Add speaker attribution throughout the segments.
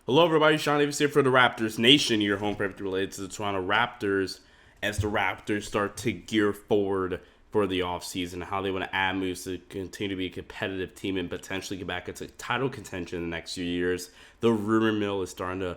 Speaker 1: Hello, everybody. Sean Davis here for the Raptors Nation, your home for everything related to the Toronto Raptors, as the Raptors start to gear forward for the offseason, how they want to add moves to continue to be a competitive team and potentially get back into title contention in the next few years. The rumor mill is starting to,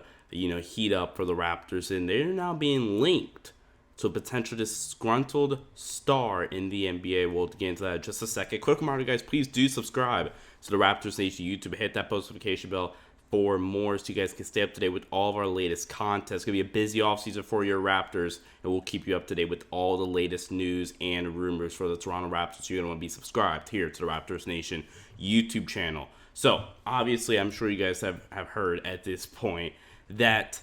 Speaker 1: heat up for the Raptors, and they're now being linked to a potential disgruntled star in the NBA. We'll get into that in just a second. Quick reminder, guys, please do subscribe to the Raptors Nation YouTube. Hit that post notification bell for more so you guys can stay up to date with all of our latest content. It's going to be a busy offseason for your Raptors, and we'll keep you up to date with all the latest news and rumors for the Toronto Raptors. You're going to want to be subscribed here to the Raptors Nation YouTube channel. So, obviously, I'm sure you guys have heard at this point that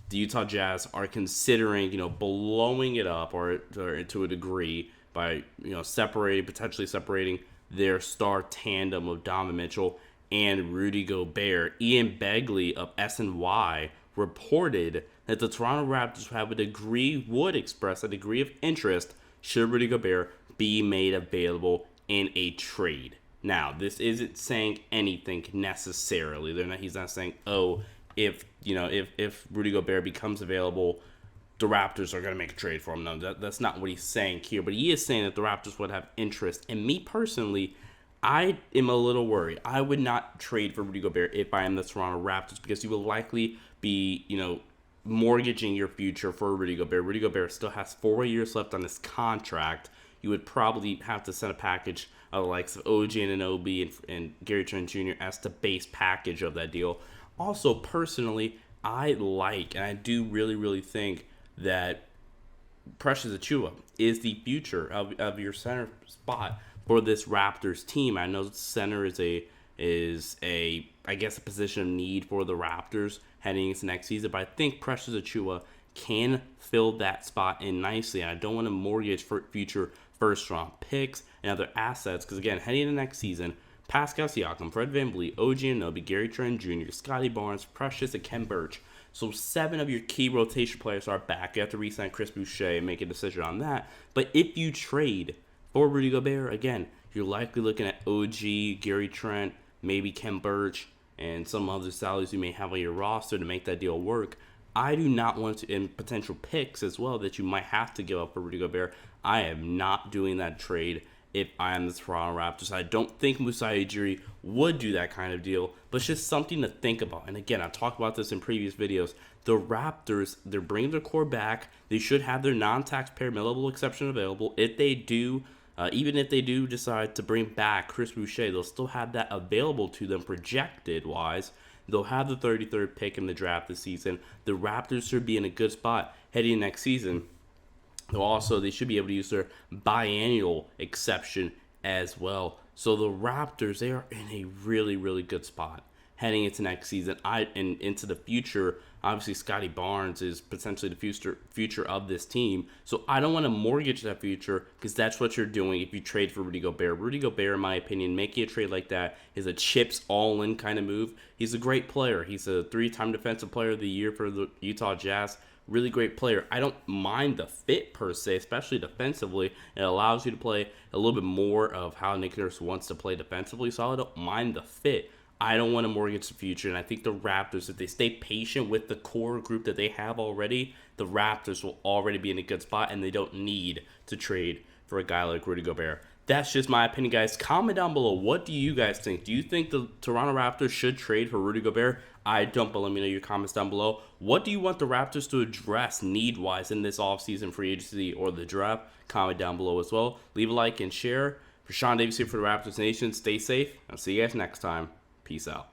Speaker 1: the Utah Jazz are considering, blowing it up or to a degree by, potentially separating their star tandem of Donovan Mitchell and Rudy Gobert. Ian Begley of SNY reported that the Toronto Raptors would express a degree of interest should Rudy Gobert be made available in a trade. Now, this isn't saying anything necessarily. He's not saying, if Rudy Gobert becomes available, the Raptors are going to make a trade for him. No, that's not what he's saying here. But he is saying that the Raptors would have interest. And me personally, I am a little worried. I would not trade for Rudy Gobert if I am the Toronto Raptors, because you will likely be, mortgaging your future for Rudy Gobert. Rudy Gobert still has 4 years left on his contract. You would probably have to send a package of the likes of OG Anunoby and Gary Trent Jr. as the base package of that deal. Also, personally, I do really, really think that Precious Achiuwa is the future of your center spot for this Raptors team. I know center is a position of need for the Raptors heading into next season, but I think Precious Achiuwa can fill that spot in nicely. And I don't want to mortgage for future first-round picks and other assets, because again, heading into next season, Pascal Siakam, Fred VanVleet, OG Anunoby, Gary Trent Jr., Scotty Barnes, Precious, and Ken Birch. So 7 of your key rotation players are back. You have to re-sign Chris Boucher and make a decision on that. But if you trade for Rudy Gobert, again, you're likely looking at OG, Gary Trent, maybe Ken Birch, and some other salaries you may have on your roster to make that deal work. I do not want to, and potential picks as well that you might have to give up for Rudy Gobert. I am not doing that trade if I am the Toronto Raptors. I don't think Masai Ujiri would do that kind of deal, but it's just something to think about. And again, I've talked about this in previous videos. The Raptors, they're bringing their core back. They should have their non-taxpayer mid-level exception available. If they do, even if they do decide to bring back Chris Boucher, they'll still have that available to them projected-wise. They'll have the 33rd pick in the draft this season. The Raptors should be in a good spot heading next season. They should be able to use their biannual exception as well. So the Raptors, they are in a really, really good spot heading into next season. And into the future. Obviously, Scotty Barnes is potentially the future of this team. So I don't want to mortgage that future, because that's what you're doing if you trade for Rudy Gobert. Rudy Gobert, in my opinion, making a trade like that is a chips all-in kind of move. He's a great player. He's a 3-time Defensive Player of the Year for the Utah Jazz. Really great player. I don't mind the fit per se, especially defensively. It allows you to play a little bit more of how Nick Nurse wants to play defensively, so I don't mind the fit. I don't want to mortgage the future, and I think the Raptors, if they stay patient with the core group that they have already, the Raptors will already be in a good spot, and they don't need to trade for a guy like Rudy Gobert. That's just my opinion, guys. Comment down below. What do you guys think? Do you think the Toronto Raptors should trade for Rudy Gobert? I don't, but let me know your comments down below. What do you want the Raptors to address need-wise in this offseason free agency or the draft? Comment down below as well. Leave a like and share. For Sean Davis here for the Raptors Nation, stay safe. I'll see you guys next time. Peace out.